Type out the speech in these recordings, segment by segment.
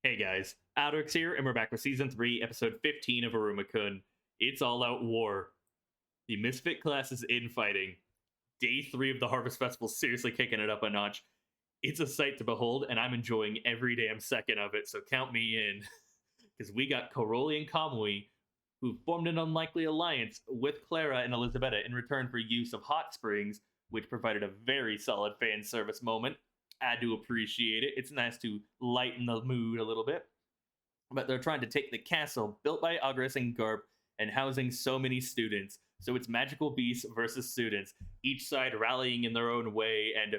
Hey guys, AlduicS here, and we're back with Season 3, Episode 15 of Iruma-kun. It's all out war. The Misfit class is infighting. Day 3 of the Harvest Festival seriously kicking it up a notch. It's a sight to behold, and I'm enjoying every damn second of it, so count me in. Because we got Koroli and Kamui, who formed an unlikely alliance with Clara and Elisabetta in return for use of hot springs, which provided a very solid fan service moment. I do appreciate it. It's nice to lighten the mood a little bit. But they're trying to take the castle built by Agres and Garp and housing so many students. So it's magical beasts versus students, each side rallying in their own way and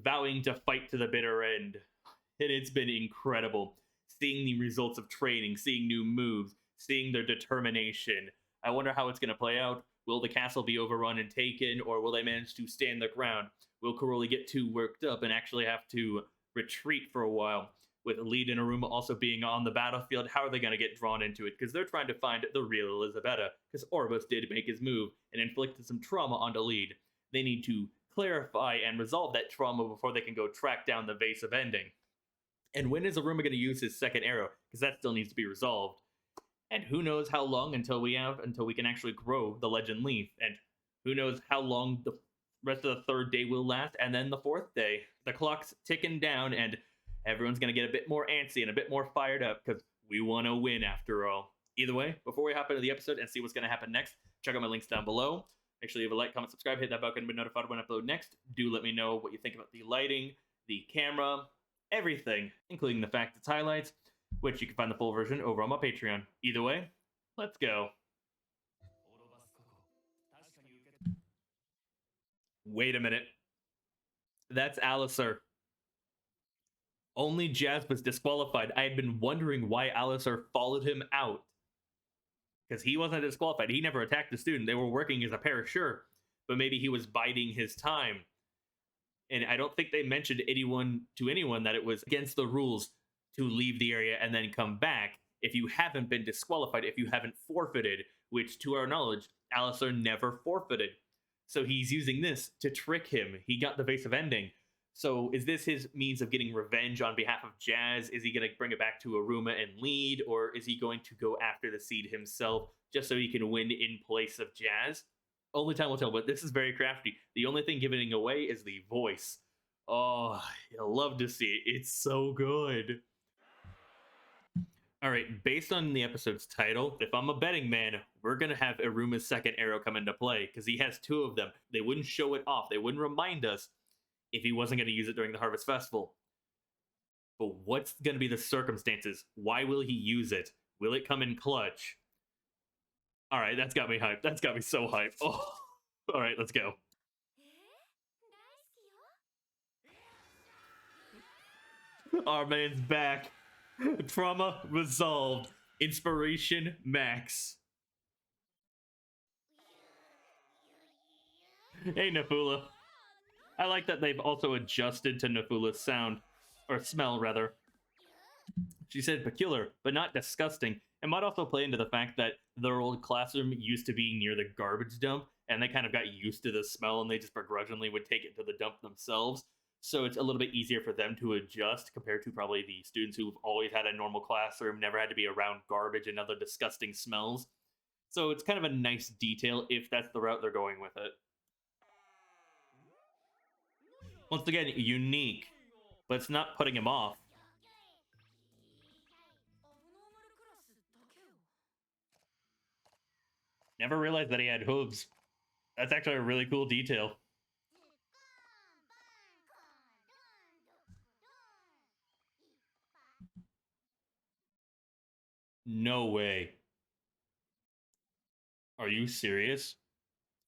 vowing to fight to the bitter end. And it's been incredible. Seeing the results of training, seeing new moves, seeing their determination. I wonder how it's going to play out. Will the castle be overrun and taken, or will they manage to stand their ground? Will Koroli get too worked up and actually have to retreat for a while? With Lead and Iruma also being on the battlefield, how are they going to get drawn into it? Because they're trying to find the real Elisabetta, because Orbus did make his move and inflicted some trauma onto Lead. They need to clarify and resolve that trauma before they can go track down the Vase of Ending. And when is Iruma going to use his second arrow? Because that still needs to be resolved. And who knows how long until we can actually grow the Legend Leaf. And who knows how long the rest of the third day will last, and then the fourth day. The clock's ticking down, and everyone's going to get a bit more antsy and a bit more fired up, because we want to win after all. Either way, before we hop into the episode and see what's going to happen next, check out my links down below. Make sure you leave a like, comment, subscribe, hit that bell button to be notified when I upload next. Do let me know what you think about the lighting, the camera, everything, including the fact it's highlights, which you can find the full version over on my Patreon. Either way, let's go. Wait a minute. That's Alisar. Only Jazz was disqualified. I had been wondering why Alisar followed him out. Because he wasn't disqualified. He never attacked the student. They were working as a pair, sure. But maybe he was biding his time. And I don't think they mentioned to anyone that it was against the rules to leave the area and then come back if you haven't been disqualified, if you haven't forfeited, which to our knowledge, Alisar never forfeited. So he's using this to trick him. He got the Vase of Ending. So is this his means of getting revenge on behalf of Jazz? Is he going to bring it back to Iruma and Lead? Or is he going to go after the seed himself just so he can win in place of Jazz? Only time will tell, but this is very crafty. The only thing giving away is the voice. Oh, you'll love to see it. It's so good. All right, based on the episode's title, if I'm a betting man, we're going to have Iruma's second arrow come into play, because he has two of them. They wouldn't show it off. They wouldn't remind us if he wasn't going to use it during the Harvest Festival. But what's going to be the circumstances? Why will he use it? Will it come in clutch? All right, that's got me hyped. That's got me so hyped. Oh, all right, let's go. Our man's back. Trauma resolved. Inspiration max. Hey, Nafula. I like that they've also adjusted to Nafula's sound. Or smell, rather. She said peculiar, but not disgusting. It might also play into the fact that their old classroom used to be near the garbage dump, and they kind of got used to the smell, and they just begrudgingly would take it to the dump themselves. So it's a little bit easier for them to adjust compared to probably the students who've always had a normal classroom, never had to be around garbage and other disgusting smells. So it's kind of a nice detail if that's the route they're going with it. Once again, unique, but it's not putting him off. Never realized that he had hooves. That's actually a really cool detail. No way. Are you serious?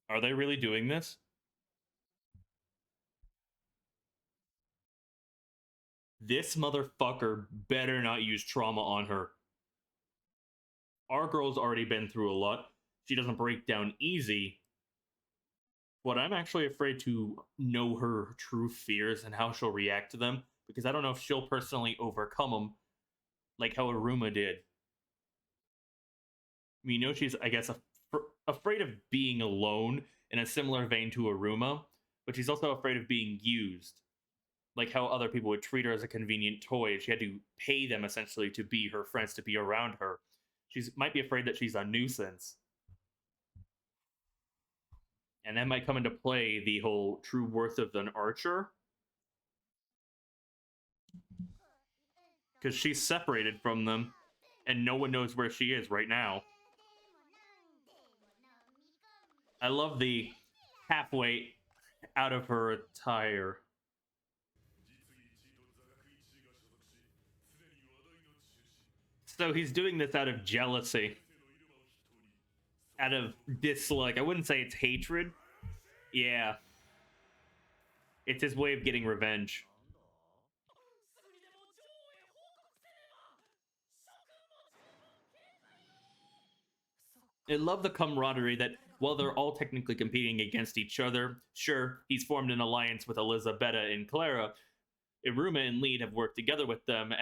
Are they really doing this? This motherfucker better not use trauma on her. Our girl's already been through a lot. She doesn't break down easy. But I'm actually afraid to know her true fears and how she'll react to them, because I don't know if she'll personally overcome them like how Iruma did. We know she's, I guess, afraid of being alone in a similar vein to Iruma, but she's also afraid of being used. like how other people would treat her as a convenient toy. She had to pay them essentially to be her friends, to be around her. She might be afraid that she's a nuisance. And that might come into play the whole true worth of an archer. Because she's separated from them, and no one knows where she is right now. I love the halfway out of her attire. So he's doing this out of jealousy. Out of dislike. I wouldn't say it's hatred. Yeah. It's his way of getting revenge. I love the camaraderie that, while they're all technically competing against each other, sure, he's formed an alliance with Elizabetta and Clara. Iruma and Lead have worked together with them,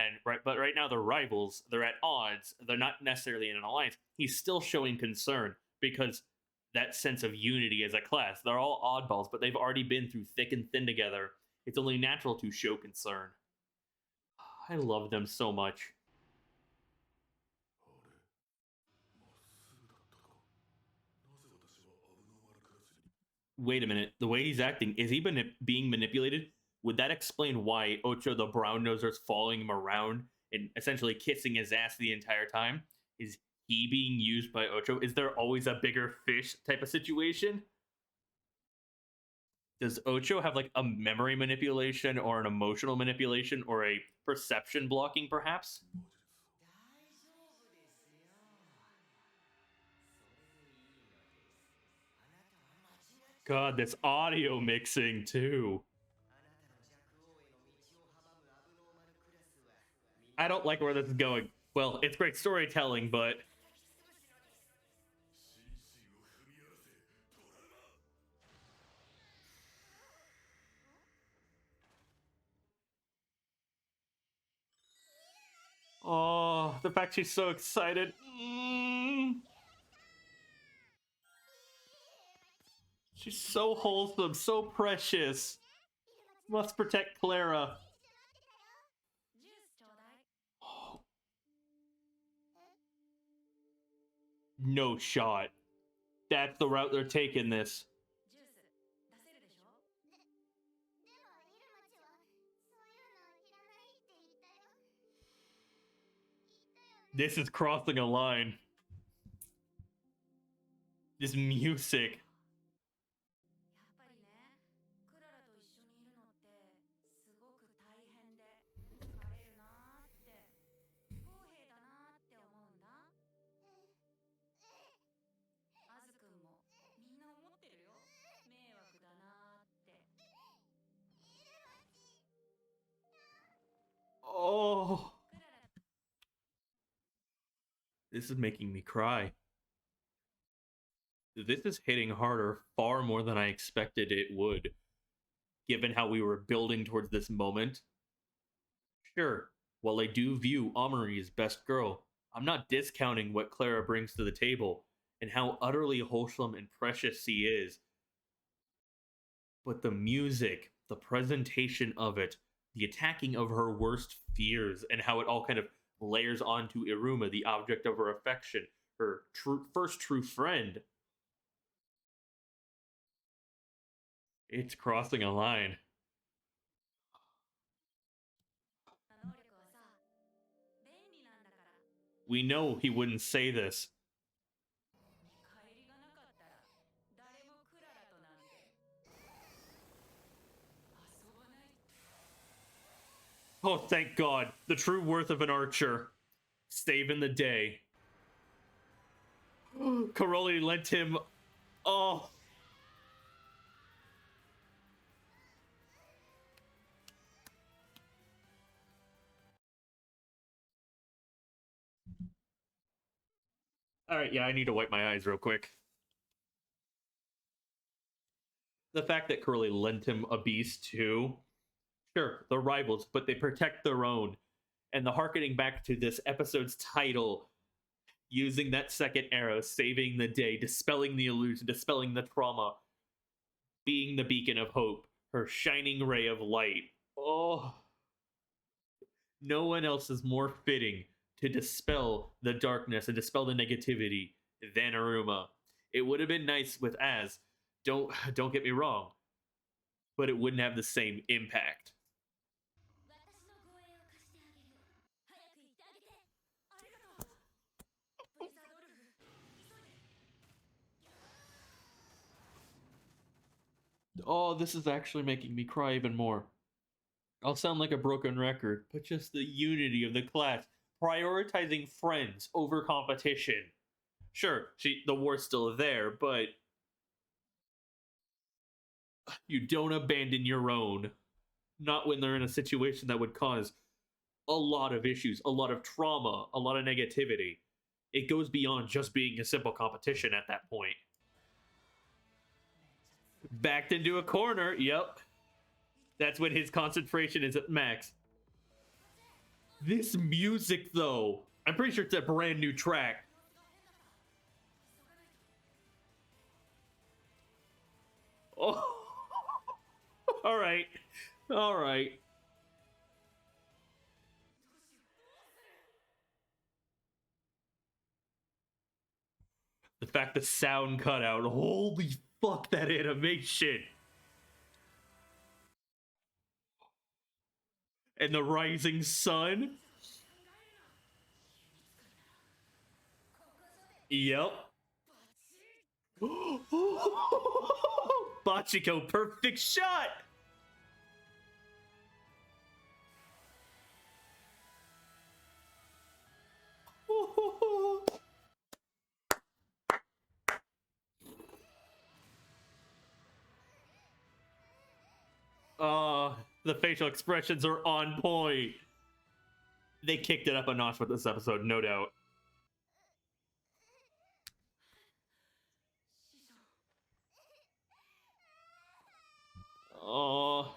but right now they're rivals. They're at odds. They're not necessarily in an alliance. He's still showing concern because that sense of unity as a class. They're all oddballs, but they've already been through thick and thin together. It's only natural to show concern. I love them so much. Wait a minute. The way he's acting, is he being manipulated? Would that explain why Ocho the brown noser is following him around and essentially kissing his ass the entire time? Is he being used by Ocho? Is there always a bigger fish type of situation? Does Ocho have like a memory manipulation or an emotional manipulation or a perception blocking perhaps? God, this audio mixing too. I don't like where this is going. Well, it's great storytelling, but oh, the fact she's so excited. She's so wholesome, so precious. Must protect Clara. Oh. No shot. That's the route they're taking this. This is crossing a line. This music. Oh. This is making me cry. This is hitting harder far more than I expected it would, given how we were building towards this moment. Sure, while I do view Amari as best girl, I'm not discounting what Clara brings to the table and how utterly wholesome and precious she is. But the music, the presentation of it, the attacking of her worst fears, and how it all kind of layers onto Iruma, the object of her affection, her first true friend. It's crossing a line. We know he wouldn't say this. Oh, thank God. The true worth of an archer. Saving the day. Caroli lent him... Oh. Alright, yeah, I need to wipe my eyes real quick. The fact that Curly lent him a beast too. Sure, they're rivals, but they protect their own. And the harkening back to this episode's title, using that second arrow, saving the day, dispelling the illusion, dispelling the trauma, being the beacon of hope, her shining ray of light. Oh. Oh, no one else is more fitting to dispel the darkness and dispel the negativity than Iruma. It would have been nice with Az. Don't get me wrong, but it wouldn't have the same impact. Oh, this is actually making me cry even more. I'll sound like a broken record, but just the unity of the class, prioritizing friends over competition. Sure, the war's still there, but you don't abandon your own. Not when they're in a situation that would cause a lot of issues, a lot of trauma, a lot of negativity. It goes beyond just being a simple competition at that point. Backed into a corner, yep. That's when his concentration is at max. This music, though, I'm pretty sure it's a brand new track. Oh, all right, all right. The fact the sound cut out, holy fuck, that animation. And the rising sun. Yep. Bachiko, perfect shot. The facial expressions are on point. They kicked it up a notch with this episode, no doubt. Oh.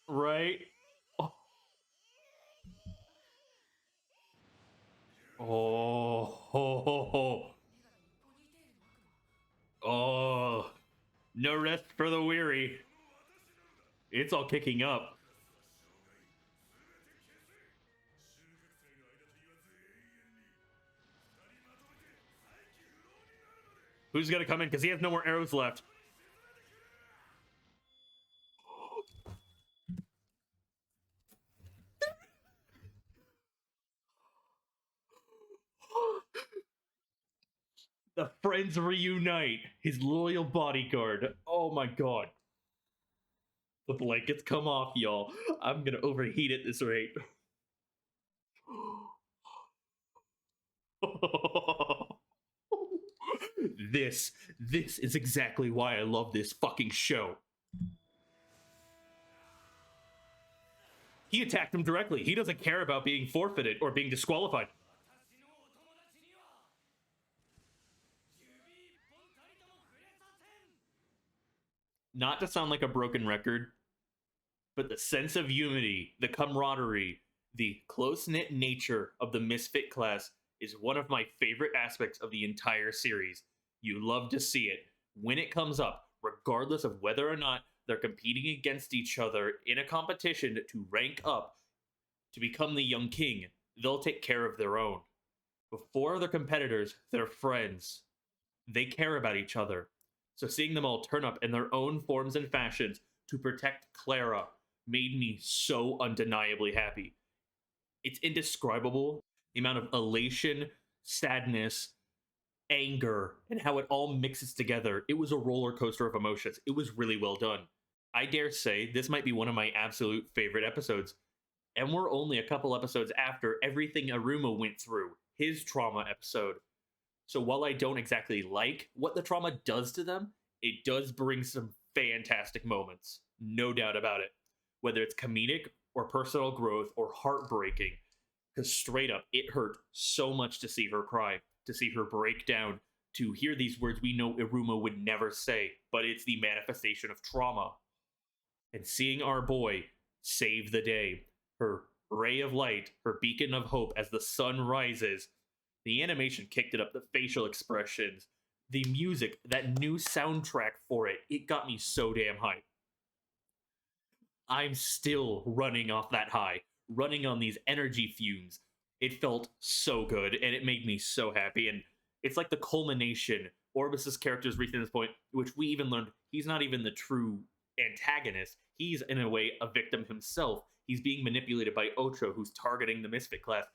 Right? Oh. Oh. Oh. No rest for the weary. It's all kicking up. Who's gonna come in? Because he has no more arrows left. The friends reunite. His loyal bodyguard. Oh my god. The blankets come off, y'all. I'm gonna overheat at this rate. This is exactly why I love this fucking show. He attacked him directly. He doesn't care about being forfeited or being disqualified. Not to sound like a broken record, but the sense of unity, the camaraderie, the close-knit nature of the Misfit class is one of my favorite aspects of the entire series. You love to see it when it comes up, regardless of whether or not they're competing against each other in a competition to rank up to become the young king. They'll take care of their own. Before they're competitors, they're friends. They care about each other. So seeing them all turn up in their own forms and fashions to protect Clara made me so undeniably happy. It's indescribable, the amount of elation, sadness, anger, and how it all mixes together. It was a roller coaster of emotions. It was really well done. I dare say this might be one of my absolute favorite episodes. And we're only a couple episodes after everything Iruma went through, his trauma episode. So while I don't exactly like what the trauma does to them, it does bring some fantastic moments. No doubt about it. Whether it's comedic or personal growth or heartbreaking. Because straight up, it hurt so much to see her cry, to see her break down, to hear these words we know Iruma would never say, but it's the manifestation of trauma. And seeing our boy save the day, her ray of light, her beacon of hope as the sun rises, the animation kicked it up, the facial expressions, the music, that new soundtrack for it got me so damn hyped. I'm still running off that high, running on these energy fumes. It felt so good, and it made me so happy. And it's like the culmination. Orbis's character is reaching this point, which we even learned he's not even the true antagonist. He's, in a way, a victim himself. He's being manipulated by Ocho, who's targeting the Misfit class.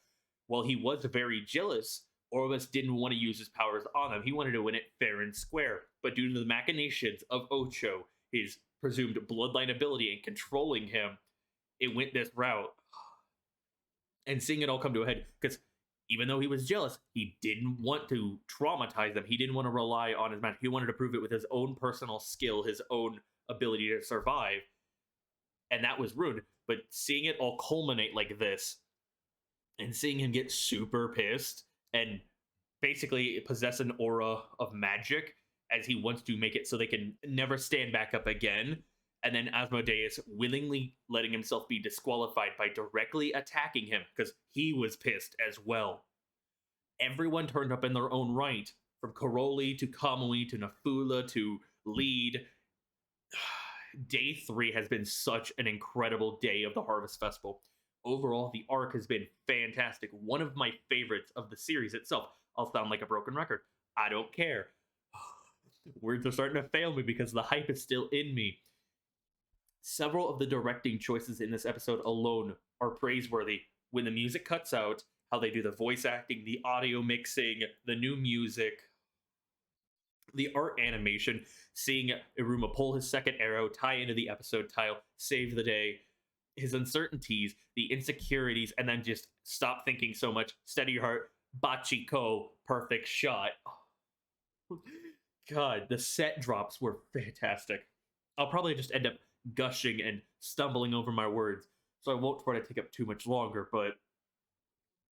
While he was very jealous, Orbis didn't want to use his powers on them. He wanted to win it fair and square. But due to the machinations of Ocho, his presumed bloodline ability and controlling him, it went this route. And seeing it all come to a head, because even though he was jealous, he didn't want to traumatize them. He didn't want to rely on his magic. He wanted to prove it with his own personal skill, his own ability to survive. And that was ruined. But seeing it all culminate like this, and seeing him get super pissed and basically possess an aura of magic as he wants to make it so they can never stand back up again. And then Asmodeus willingly letting himself be disqualified by directly attacking him because he was pissed as well. Everyone turned up in their own right, from Karoli to Kamui to Nafula to Lead. Day 3 has been such an incredible day of the Harvest Festival. Overall, the arc has been fantastic. One of my favorites of the series itself. I'll sound like a broken record. I don't care. Words are starting to fail me because the hype is still in me. Several of the directing choices in this episode alone are praiseworthy. When the music cuts out, how they do the voice acting, the audio mixing, the new music, the art animation, seeing Iruma pull his second arrow, tie into the episode title, save the day, his uncertainties, the insecurities, and then just stop thinking so much, steady your heart, Bachiko, perfect shot. God, the set drops were fantastic. I'll probably just end up gushing and stumbling over my words, so I won't try to take up too much longer, but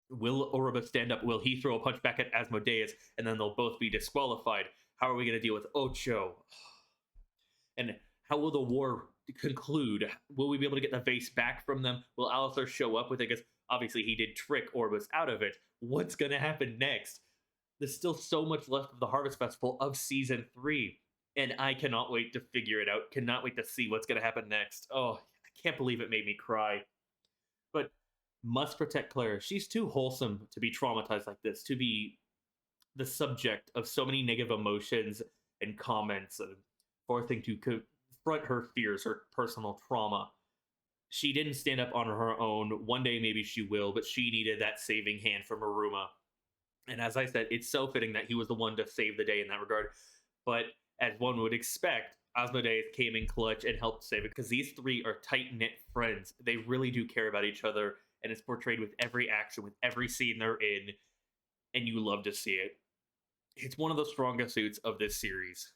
will Oroba stand up? Will he throw a punch back at Asmodeus, and then they'll both be disqualified? How are we going to deal with Ocho? And how will the war conclude? Will we be able to get the vase back from them? Will Alistair show up with it? Because obviously he did trick Orbis out of it. What's going to happen next? There's still so much left of the Harvest Festival of Season 3. And I cannot wait to figure it out. Cannot wait to see what's going to happen next. Oh, I can't believe it made me cry. But must protect Claire. She's too wholesome to be traumatized like this, to be the subject of so many negative emotions and comments, and forcing to confront her fears, her personal trauma. She didn't stand up on her own. One day maybe she will, but she needed that saving hand from Iruma. And as I said, it's so fitting that he was the one to save the day in that regard. But as one would expect, Asmodeus came in clutch and helped save it, because these three are tight-knit friends. They really do care about each other, and it's portrayed with every action, with every scene they're in, and you love to see it. It's one of the strongest suits of this series.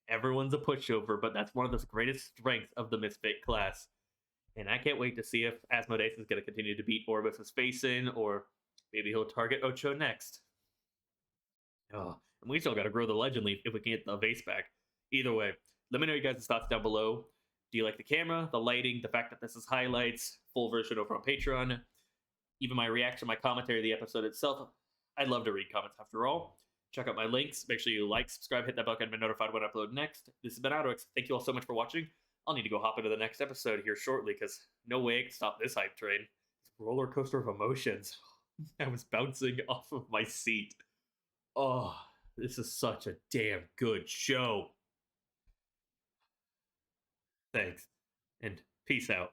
Everyone's a pushover, but that's one of the greatest strengths of the Misfit class. And I can't wait to see if Asmodeus is going to continue to beat Orbis' face in, or maybe he'll target Ocho next. Oh, and we still got to grow the Legend Leaf if we can get the vase back. Either way, let me know your guys' thoughts down below. Do you like the camera, the lighting, the fact that this is highlights, full version over on Patreon, even my reaction, my commentary of the episode itself? I'd love to read comments after all. Check out my links. Make sure you like, subscribe, hit that bell and be notified when I upload next. This has been AlduicS. Thank you all so much for watching. I'll need to go hop into the next episode here shortly, because no way I can stop this hype train. It's a roller coaster of emotions. I was bouncing off of my seat. Oh, this is such a damn good show. Thanks, and peace out.